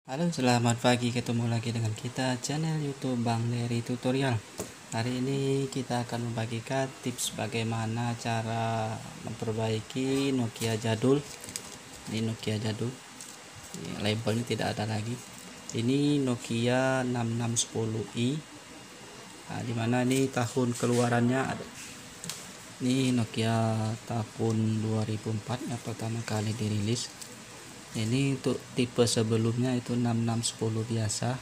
Halo, selamat pagi. Ketemu lagi dengan kita channel YouTube Bang Dery Tutorial. Hari ini kita akan membagikan tips bagaimana cara memperbaiki Nokia jadul. Ini Nokia jadul. Labelnya tidak ada lagi. Ini Nokia 6610i. Nah, dimana ini tahun keluarannya ada. Ini Nokia tahun 2004 yang pertama kali dirilis. Ini untuk tipe sebelumnya itu 6610 biasa,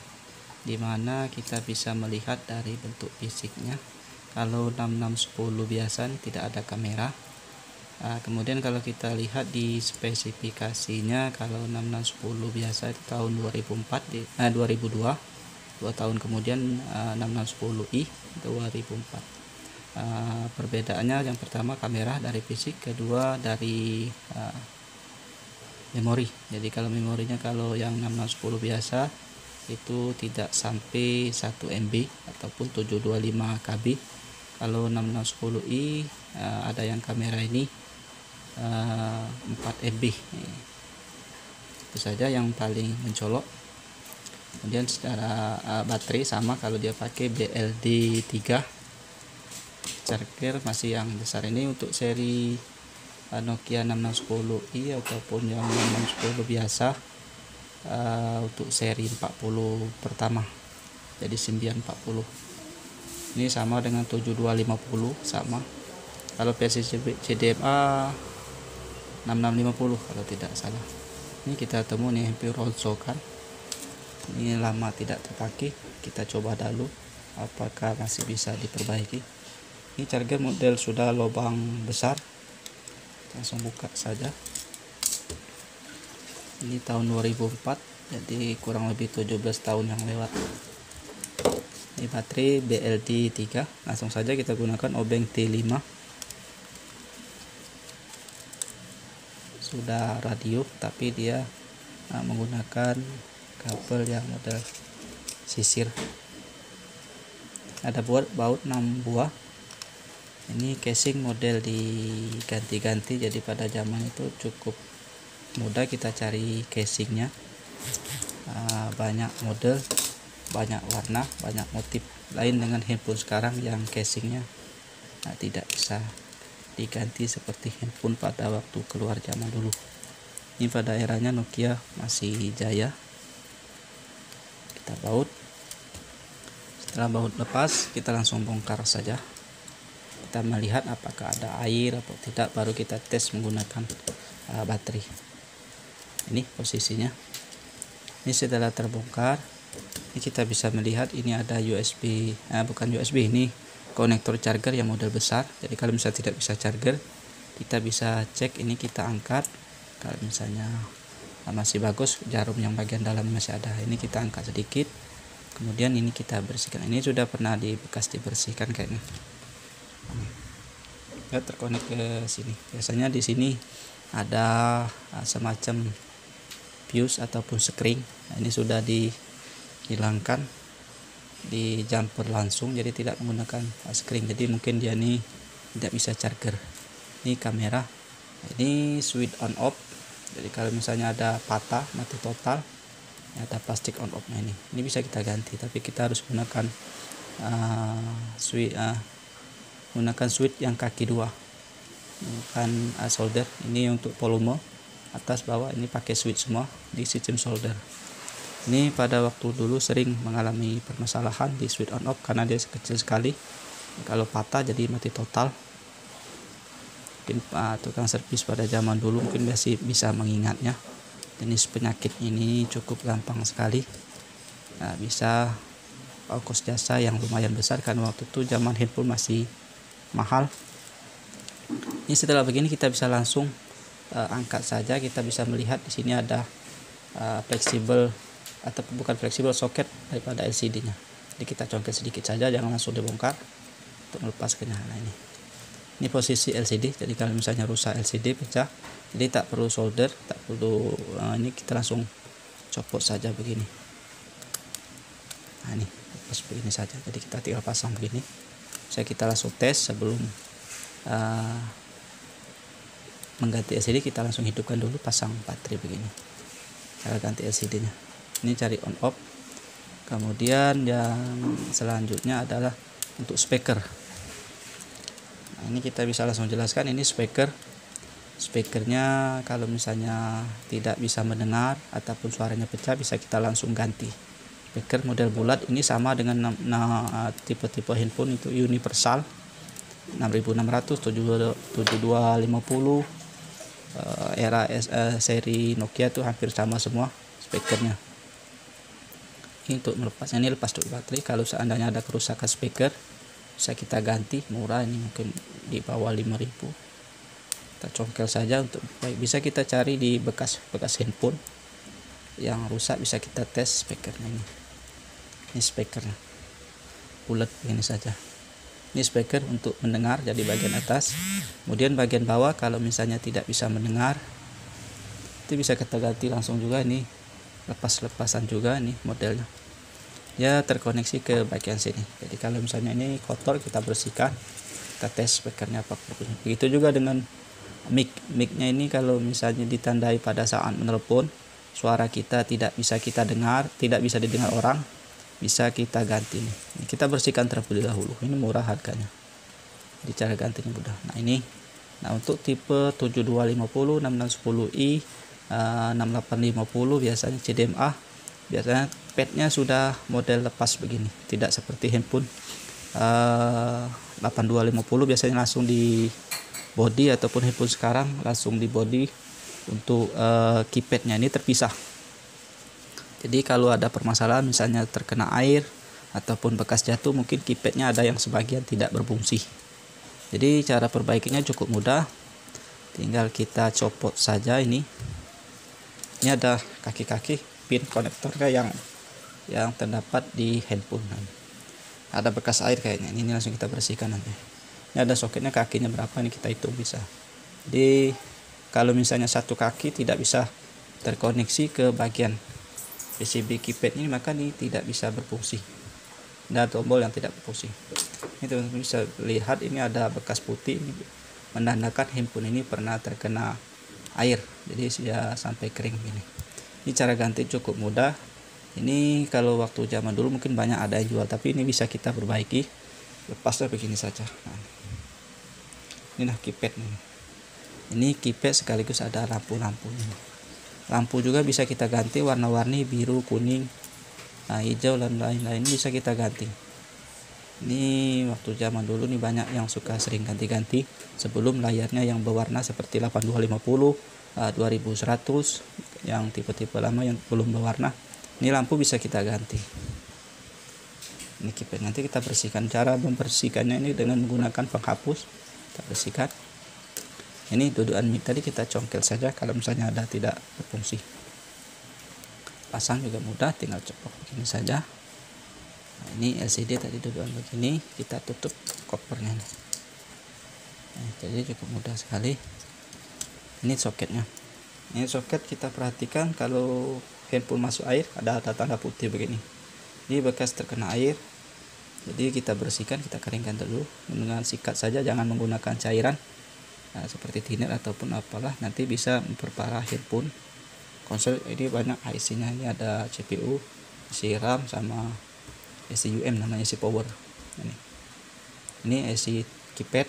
dimana kita bisa melihat dari bentuk fisiknya. Kalau 6610 biasa tidak ada kamera. Kemudian kalau kita lihat di spesifikasinya, kalau 6610 biasa itu tahun 2002, 2 tahun kemudian 6610i 2004. Perbedaannya yang pertama kamera dari fisik, kedua dari memori. Jadi kalau memorinya, kalau yang 6610 biasa itu tidak sampai 1 MB ataupun 725 KB. Kalau 6610i ada yang kamera ini 4 MB. Itu saja yang paling mencolok. Kemudian secara baterai sama, kalau dia pakai BLD 3, charger masih yang besar. Ini untuk seri Nokia 6610i ataupun yang 6610 biasa, untuk seri 40 pertama, jadi 940. Ini sama dengan 7250, sama. Kalau versi CDMA 6650 kalau tidak salah. Ini kita temu nih hampir ronsokan. Ini lama tidak terpakai, kita coba dulu apakah masih bisa diperbaiki. Ini charger model sudah lubang besar, langsung buka saja. Ini tahun 2004, jadi kurang lebih 17 tahun yang lewat. Ini baterai BLD 3, langsung saja kita gunakan obeng T5. Sudah radio, tapi dia menggunakan kabel yang model sisir. Ada baut 6 buah. Ini casing model diganti-ganti, jadi pada zaman itu cukup mudah kita cari casingnya. Banyak model, banyak warna, banyak motif, lain dengan handphone sekarang yang casingnya tidak bisa diganti seperti handphone pada waktu keluar zaman dulu. Ini pada eranya Nokia masih jaya. Kita baut. Setelah baut lepas, kita langsung bongkar saja. Kita melihat apakah ada air atau tidak, baru kita tes menggunakan baterai. Ini posisinya. Ini setelah terbongkar, ini kita bisa melihat ini ada USB, bukan USB, ini konektor charger yang model besar. Jadi kalau misalnya tidak bisa charger, kita bisa cek ini, kita angkat. Kalau misalnya masih bagus, jarum yang bagian dalam masih ada, ini kita angkat sedikit. Kemudian ini kita bersihkan. Ini sudah pernah bekas dibersihkan kayaknya. Ya, terkonek ke sini. Biasanya di sini ada semacam fuse ataupun skring. Ini sudah dihilangkan, di jumper langsung, jadi tidak menggunakan skring. Jadi mungkin dia ini tidak bisa charger. Ini kamera. Ini switch on off. Jadi kalau misalnya ada patah, mati total, ada plastik on off-nya ini. Ini bisa kita ganti, tapi kita harus gunakan gunakan switch yang kaki 2, bukan solder. Ini untuk volume atas bawah, ini pakai switch semua di sistem solder. Ini pada waktu dulu sering mengalami permasalahan di switch on off karena dia kecil sekali. Kalau patah jadi mati total. Mungkin tukang servis pada zaman dulu mungkin masih bisa mengingatnya. Jenis penyakit ini cukup gampang sekali. Bisa ongkos jasa yang lumayan besar karena waktu itu zaman handphone masih mahal. Ini setelah begini kita bisa langsung angkat saja. Kita bisa melihat di sini ada fleksibel atau bukan fleksibel, soket daripada LCD-nya. Jadi kita congkel sedikit saja, jangan langsung dibongkar untuk melepas nyala ini. Ini posisi LCD. Jadi kalau misalnya rusak LCD pecah, jadi tak perlu solder, tak perlu ini kita langsung copot saja begini. Nah, ini lepas begini saja. Jadi kita tinggal pasang begini. Kita langsung tes sebelum mengganti LCD. Kita langsung hidupkan dulu, pasang baterai begini, cara ganti LCD nya. Ini cari on off. Kemudian yang selanjutnya adalah untuk speaker. Nah, ini kita bisa langsung jelaskan. Ini speakernya kalau misalnya tidak bisa mendengar ataupun suaranya pecah, bisa kita langsung ganti. Speaker model bulat ini sama dengan tipe-tipe handphone itu universal 6600, 7250, era seri Nokia itu hampir sama semua speakernya. Ini untuk melepasnya, ini lepas dulu baterai. Kalau seandainya ada kerusakan speaker bisa kita ganti, murah, ini mungkin di bawah 5000. Kita congkel saja. Untuk bisa kita cari di bekas handphone yang rusak, bisa kita tes speakernya. Ini speakernya bulat ini saja. Ini speaker untuk mendengar, jadi bagian atas. Kemudian bagian bawah kalau misalnya tidak bisa mendengar, itu bisa kita ganti langsung juga. Ini lepas-lepasan juga nih modelnya, ya terkoneksi ke bagian sini. Jadi kalau misalnya ini kotor, kita bersihkan, kita tes speakernya apa purpose-nya. Begitu juga dengan micnya ini, kalau misalnya ditandai pada saat menelpon suara kita tidak bisa kita dengar, tidak bisa didengar orang, bisa kita ganti nih. Ini kita bersihkan terlebih dahulu. Ini murah harganya, jadi cara gantinya mudah. Nah untuk tipe 7250, 6610i, 6850 biasanya CDMA, biasanya padnya sudah model lepas begini, tidak seperti handphone 8250 biasanya langsung di body, ataupun handphone sekarang langsung di body. Untuk keypadnya ini terpisah, jadi kalau ada permasalahan misalnya terkena air ataupun bekas jatuh, mungkin keypadnya ada yang sebagian tidak berfungsi. Jadi cara perbaikinya cukup mudah, tinggal kita copot saja. Ini ada kaki-kaki pin konektornya yang terdapat di handphone. Ada bekas air kayaknya, ini langsung kita bersihkan nanti. Ini ada soketnya, kakinya berapa, ini kita hitung bisa. Jadi kalau misalnya satu kaki tidak bisa terkoneksi ke bagian PCB keypad ini, maka ini tidak bisa berfungsi. Ada tombol yang tidak berfungsi. Ini teman-teman bisa lihat, ini ada bekas putih, ini menandakan handphone ini pernah terkena air, jadi sudah sampai kering ini. Ini cara ganti cukup mudah. Ini kalau waktu zaman dulu mungkin banyak ada yang jual, tapi ini bisa kita perbaiki, lepasnya begini saja. Ini keypad nih. Ini keypad sekaligus ada lampu-lampunya. Lampu juga bisa kita ganti warna-warni, biru, kuning, hijau dan lain-lain, bisa kita ganti. Ini waktu zaman dulu nih banyak yang suka sering ganti-ganti sebelum layarnya yang berwarna seperti 8250, 2100, yang tipe-tipe lama yang belum berwarna. Ini lampu bisa kita ganti. Ini keypad, nanti kita bersihkan. Cara membersihkannya ini dengan menggunakan penghapus, kita bersihkan. Ini dudukan mic tadi kita congkel saja kalau misalnya ada tidak berfungsi. Pasang juga mudah, tinggal copot begini saja. Nah, ini LCD tadi dudukan begini, kita tutup covernya. Jadi cukup mudah sekali. Ini soketnya. Ini soket kita perhatikan, kalau handphone masuk air ada tanda putih begini. Ini bekas terkena air. Jadi kita bersihkan, kita keringkan dulu dengan sikat saja, jangan menggunakan cairan seperti thinner ataupun apalah, nanti bisa memperparah handphone. Konsol ini banyak IC-nya, ini ada CPU, IC RAM sama IC UM, namanya IC power. Ini IC keypad,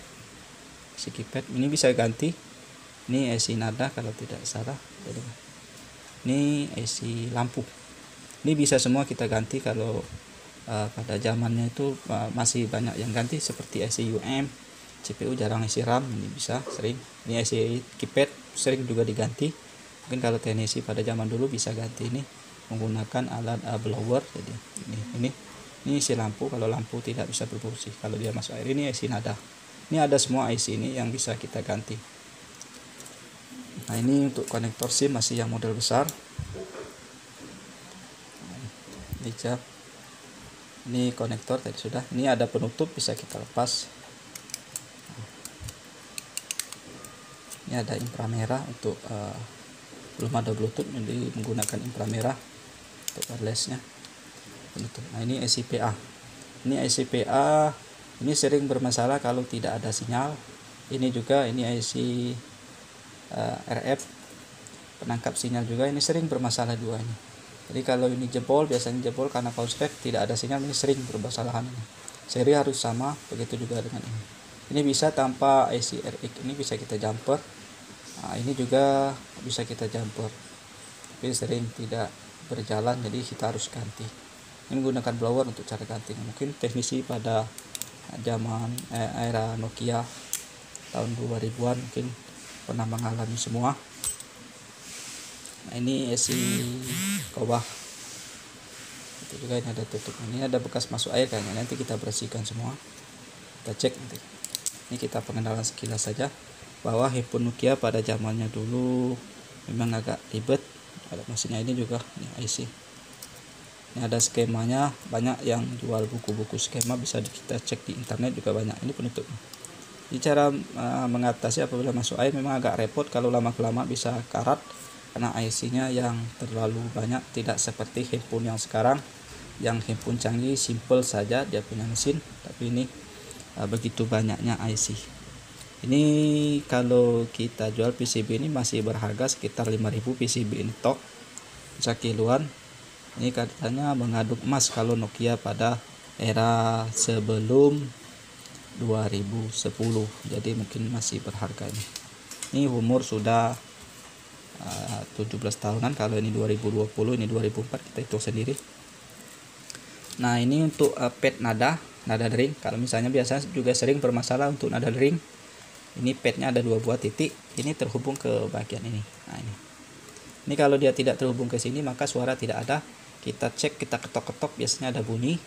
ini bisa ganti. Ini IC nada kalau tidak salah. Ini IC lampu. Ini bisa semua kita ganti. Kalau pada zamannya itu masih banyak yang ganti seperti IC UM, CPU jarang IC RAM, ini bisa sering. Ini IC keypad sering juga diganti. Mungkin kalau teknisi pada zaman dulu bisa ganti ini menggunakan alat blower. Jadi ini isi lampu, kalau lampu tidak bisa berfungsi kalau dia masuk air. Ini IC nada. Ini ada semua IC ini yang bisa kita ganti. Nah ini untuk konektor SIM masih yang model besar. Ini konektor tadi sudah. Ini ada penutup, bisa kita lepas. Ini ada inframerah untuk belum ada Bluetooth, jadi menggunakan inframerah untuk wirelessnya. Nah ini IC-PA. Ini IC-PA ini sering bermasalah kalau tidak ada sinyal. Ini juga ini IC RF penangkap sinyal juga, ini sering bermasalah dua ini. Jadi kalau ini jebol, biasanya jebol karena konslet tidak ada sinyal, ini sering bermasalahan ini. Seri harus sama, begitu juga dengan ini. Ini bisa tanpa IC RX, ini bisa kita jumper. Nah, ini juga bisa kita jumper, tapi sering tidak berjalan, jadi kita harus ganti. Ini menggunakan blower untuk cara ganti. Mungkin teknisi pada zaman era Nokia tahun 2000-an mungkin pernah mengalami semua. Nah, ini isi kobah. Itu juga ini ada tutup. Ini ada bekas masuk air kayaknya. Nanti kita bersihkan semua. Kita cek nanti. Ini kita pengenalan sekilas saja bahwa handphone Nokia pada zamannya dulu memang agak ribet. Ada mesinnya ini juga, ini IC. Ini ada skemanya, banyak yang jual buku-buku skema, bisa kita cek di internet juga banyak. Ini penutupnya. Ini cara mengatasi apabila masuk air memang agak repot, kalau lama-kelamaan bisa karat karena IC-nya yang terlalu banyak, tidak seperti handphone yang sekarang. Yang handphone canggih simple saja dia punya mesin, tapi ini begitu banyaknya IC. Ini kalau kita jual PCB ini masih berharga sekitar 5.000 PCB ini tok sekiluan. Ini katanya mengaduk emas kalau Nokia pada era sebelum 2010, jadi mungkin masih berharga ini. Ini umur sudah 17 tahunan, kalau ini 2020, ini 2004, kita hitung sendiri. Nah, ini untuk pad nada dering. Kalau misalnya biasa juga sering bermasalah untuk nada dering. Ini padnya ada 2 buah titik, ini terhubung ke bagian ini. Nah, ini kalau dia tidak terhubung ke sini maka suara tidak ada. Kita cek, kita ketok-ketok, biasanya ada bunyi,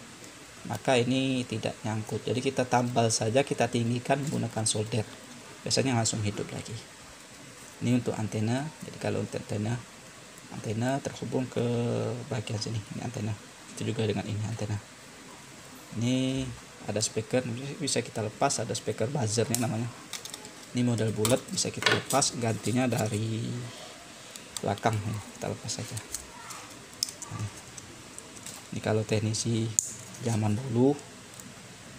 maka ini tidak nyangkut. Jadi kita tambal saja, kita tinggikan menggunakan solder, biasanya langsung hidup lagi. Ini untuk antena. Jadi kalau untuk antena terhubung ke bagian sini, ini antena. Itu juga dengan ini antena. Ini ada speaker, bisa kita lepas, ada speaker buzzernya namanya. Ini model bulat, bisa kita lepas, gantinya dari belakang, kita lepas saja. Ini kalau teknisi zaman dulu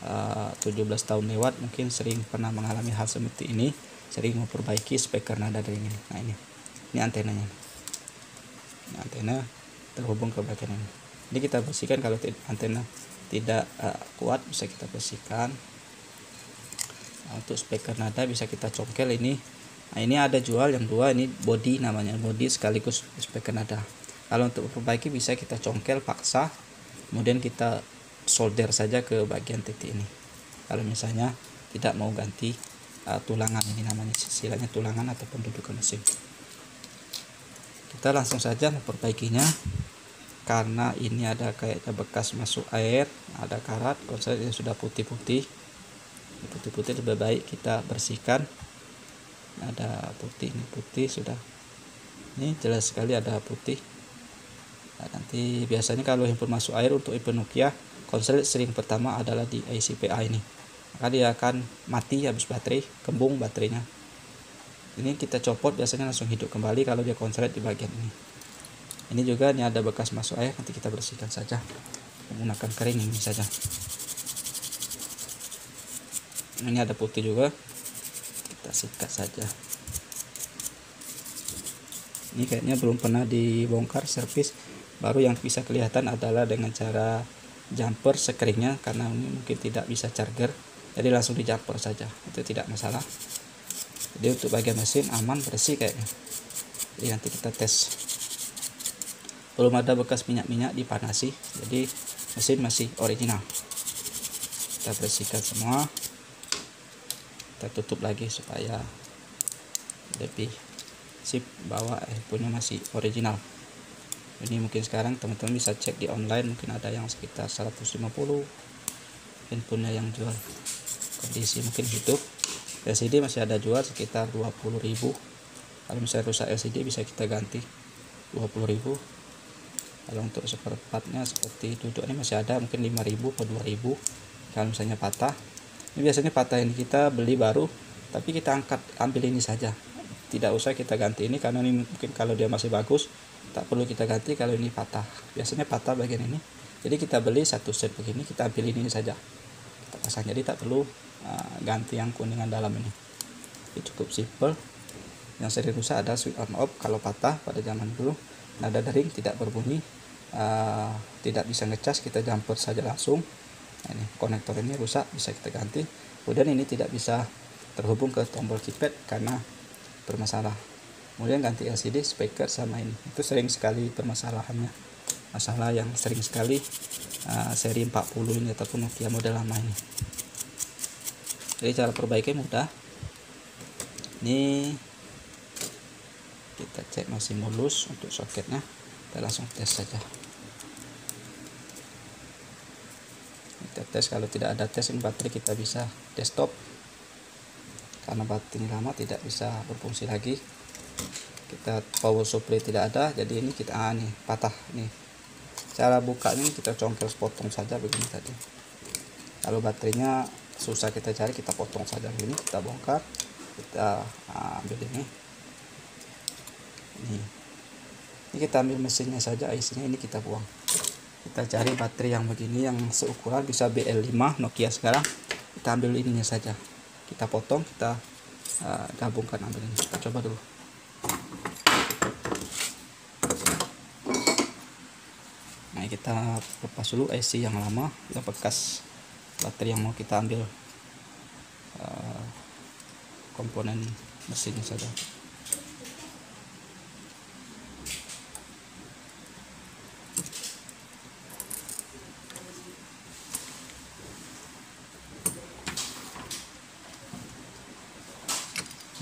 17 tahun lewat mungkin sering pernah mengalami hal seperti ini, sering memperbaiki speaker nada dering ini. Nah, ini antenanya. Ini antena terhubung ke bagian ini. Ini kita bersihkan, kalau antena tidak kuat bisa kita bersihkan. Nah, untuk speaker nada bisa kita congkel ini. Nah, ini ada jual yang dua, ini body namanya, body sekaligus speaker nada. Kalau untuk memperbaiki bisa kita congkel paksa, kemudian kita solder saja ke bagian titik ini. Kalau misalnya tidak mau ganti tulangan, ini namanya istilahnya tulangan atau pendudukan mesin. Kita langsung saja memperbaikinya. Karena ini ada kayaknya bekas masuk air, ada karat, konselnya sudah putih-putih lebih baik kita bersihkan. Ada putih, ini putih sudah, ini jelas sekali ada putih. Nah, nanti biasanya kalau handphone masuk air untuk handphone Nokia, konslet sering pertama adalah di IC PA ini, maka dia akan mati habis baterai, kembung baterainya. Ini kita copot, biasanya langsung hidup kembali kalau dia konslet di bagian ini. Ini juga ini ada bekas masuk air, nanti kita bersihkan saja menggunakan kering ini saja. Ini ada putih juga, kita sikat saja. Ini kayaknya belum pernah dibongkar servis, baru yang bisa kelihatan adalah dengan cara jumper sekeringnya, karena ini mungkin tidak bisa charger, jadi langsung di jumper saja, itu tidak masalah. Jadi untuk bagian mesin aman, bersih kayaknya. Jadi nanti kita tes. Belum ada bekas minyak-minyak dipanasi, jadi mesin masih original. Kita bersihkan semua, kita tutup lagi supaya lebih sip bahwa handphonenya masih original. Ini mungkin sekarang teman-teman bisa cek di online, mungkin ada yang sekitar 150 handphonenya yang jual, kondisi mungkin hidup. LCD masih ada jual sekitar 20.000. Kalau misalnya rusak LCD bisa kita ganti 20.000. Kalau untuk seperempatnya seperti duduk ini masih ada mungkin 5.000 atau 2.000. Kalau misalnya patah, ini biasanya patah ini kita beli baru, tapi kita ambil ini saja, tidak usah kita ganti ini, karena ini mungkin kalau dia masih bagus tak perlu kita ganti. Kalau ini patah, biasanya patah bagian ini, jadi kita beli satu set begini, kita ambil ini saja kita pasang, jadi tak perlu ganti yang kuningan dalam ini. Ini cukup simple. Yang sering rusak ada switch on off kalau patah pada zaman dulu, nada dering tidak berbunyi. tidak bisa ngecas, kita jumper saja langsung. Nah, ini konektor ini rusak, bisa kita ganti. Kemudian ini tidak bisa terhubung ke tombol keypad karena bermasalah. Kemudian ganti LCD, speaker, sama ini. Itu sering sekali permasalahannya, masalah yang sering sekali seri 40 ini ataupun Nokia model lama ini. Jadi cara perbaiki mudah. Ini kita cek masih mulus untuk soketnya, kita langsung tes saja. Kita tes, kalau tidak ada tes ini baterai kita bisa desktop, karena baterai lama tidak bisa berfungsi lagi. Kita power supply tidak ada, jadi ini kita nih patah nih. Cara bukanya kita congkel, potong saja begini tadi. Kalau baterainya susah kita cari, kita potong saja begini, kita bongkar, kita ambil ini kita ambil mesinnya saja, IC-nya ini kita buang. Kita cari baterai yang begini, yang seukuran bisa BL5 Nokia sekarang, kita ambil ininya saja, kita potong, kita gabungkan, ambil ini. Kita coba dulu. Nah, kita lepas dulu IC yang lama, kita bekas baterai yang mau kita ambil komponen mesinnya saja.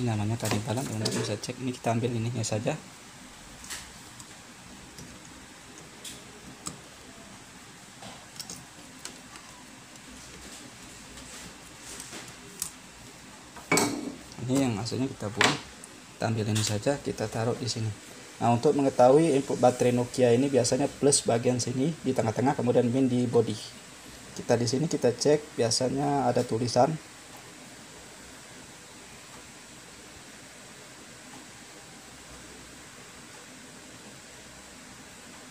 Ini namanya kanimbalan, teman-teman bisa cek. Ini kita ambil ininya saja. Ini yang aslinya kita buang, kita ambil ini saja, kita taruh di sini. Nah, untuk mengetahui input baterai Nokia ini biasanya plus bagian sini di tengah-tengah, kemudian min di body. Kita di sini kita cek, biasanya ada tulisan.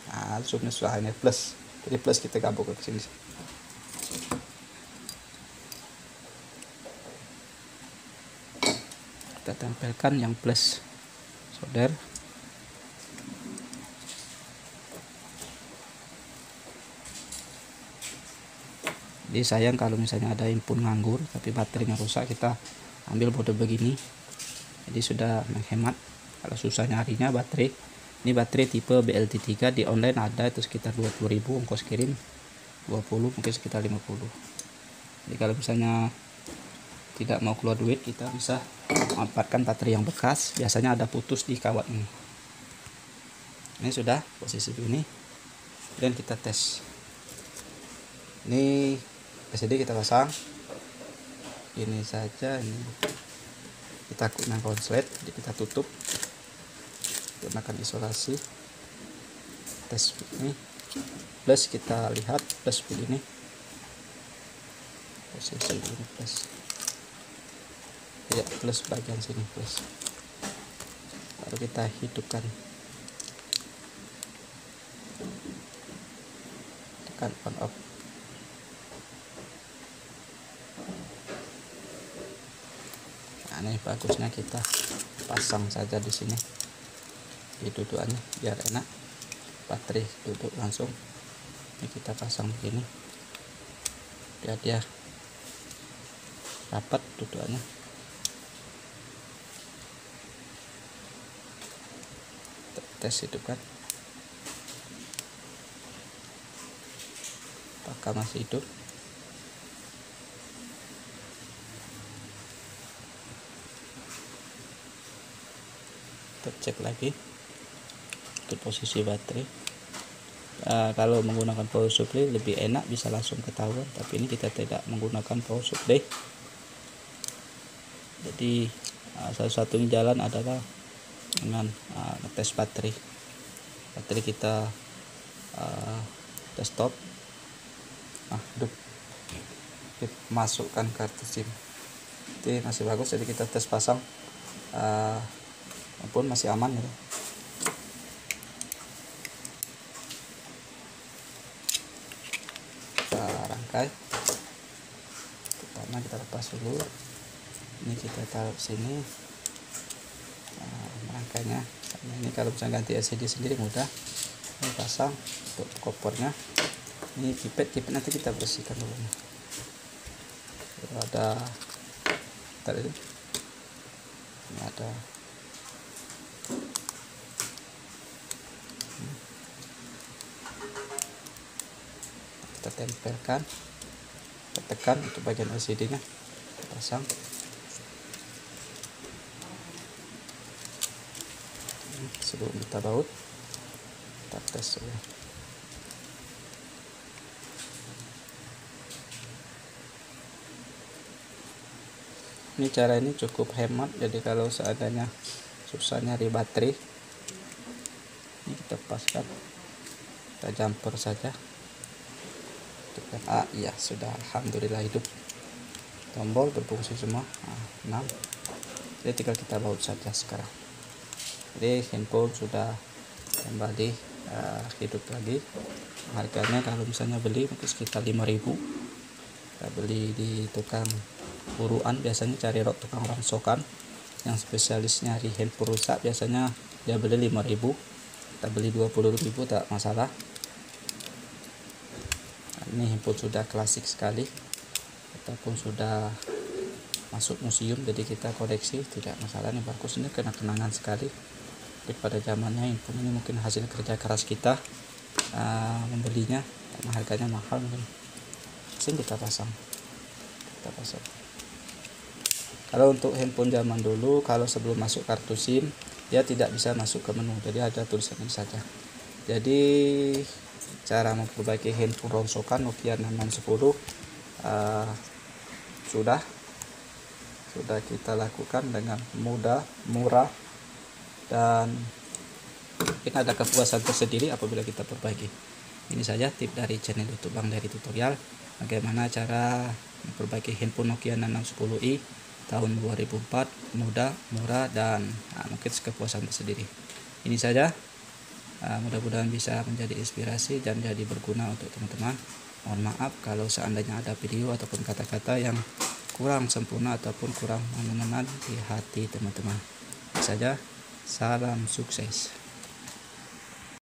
Nah, zoomnya sudah ini plus, jadi plus kita gabung ke sini. Kita tempelkan yang plus, solder. Jadi sayang kalau misalnya ada input nganggur tapi baterainya rusak, kita ambil mode begini, jadi sudah menghemat. Kalau susah nyarinya baterai, ini baterai tipe BLT3, di online ada itu sekitar 20.000, ongkos kirim 20, mungkin sekitar 50. Jadi kalau misalnya tidak mau keluar duit, kita bisa manfaatkan baterai yang bekas, biasanya ada putus di kawat ini. Ini sudah posisi ini, dan kita tes. Ini LCD kita pasang ini saja, ini kita gunakan konslet, jadi kita tutup, gunakan isolasi. Tes ini plus, kita lihat plus begini, posisi ini plus ya, plus bagian sini plus, baru kita hidupkan, tekan on off. Nah, ini bagusnya kita pasang saja di sini di dudukannya biar enak, baterai duduk langsung. Ini kita pasang begini biar dia rapat dudukannya. Tes hidupkan, apakah masih hidup. Kita cek lagi untuk posisi baterai. Kalau menggunakan power supply lebih enak, bisa langsung ketahuan, tapi ini kita tidak menggunakan power supply. Jadi satu-satunya jalan adalah dengan ngetes baterai. Baterai kita desktop, hidup, kita masukkan kartu SIM. Ini masih bagus, jadi kita tes pasang pun masih aman ya. Kita rangkai, pertama kita lepas dulu, ini kita taruh sini. Merangkainya ini kalau misalnya ganti LCD sendiri mudah, Ini pasang untuk kopornya. Ini pipet nanti kita bersihkan dulu. Ada tadi ini ada kita tempelkan, kita tekan untuk bagian LCD nya, kita pasang. Sebelum kita baut, kita tes dulu. Ini cara ini cukup hemat, jadi kalau seandainya susah nyari baterai, ini kita paskan, kita jumper saja. Iya sudah, alhamdulillah hidup, tombol berfungsi semua. 6, jadi tinggal kita baut saja sekarang. Jadi handphone sudah kembali hidup lagi. Harganya kalau misalnya beli mungkin sekitar 5.000. Kita beli di tukang buruan, biasanya cari tukang rongsokan yang spesialis nyari handphone rusak, biasanya dia beli 5.000, kita beli 20.000 tak masalah. Ini handphone sudah klasik sekali ataupun sudah masuk museum, jadi kita koleksi tidak masalah. Ini bagus, ini kenang-kenangan sekali. Tapi pada zamannya handphone ini mungkin hasil kerja keras kita membelinya, karena harganya mahal mungkin. Sini kita pasang. Kalau untuk handphone zaman dulu, kalau sebelum masuk kartu SIM, dia tidak bisa masuk ke menu, jadi ada tulisan ini saja. Jadi cara memperbaiki handphone rongsokan Nokia 6610 sudah kita lakukan dengan mudah, murah, dan mungkin ada kepuasan tersendiri apabila kita perbaiki. Ini saja tip dari channel YouTube Bang Dery Tutorial, bagaimana cara memperbaiki handphone Nokia 6610i tahun 2004, mudah, murah, dan mungkin kepuasan tersendiri. Ini saja, mudah-mudahan bisa menjadi inspirasi dan jadi berguna untuk teman-teman. Mohon maaf kalau seandainya ada video ataupun kata-kata yang kurang sempurna ataupun kurang mengenal di hati teman-teman. Ini saja, salam sukses.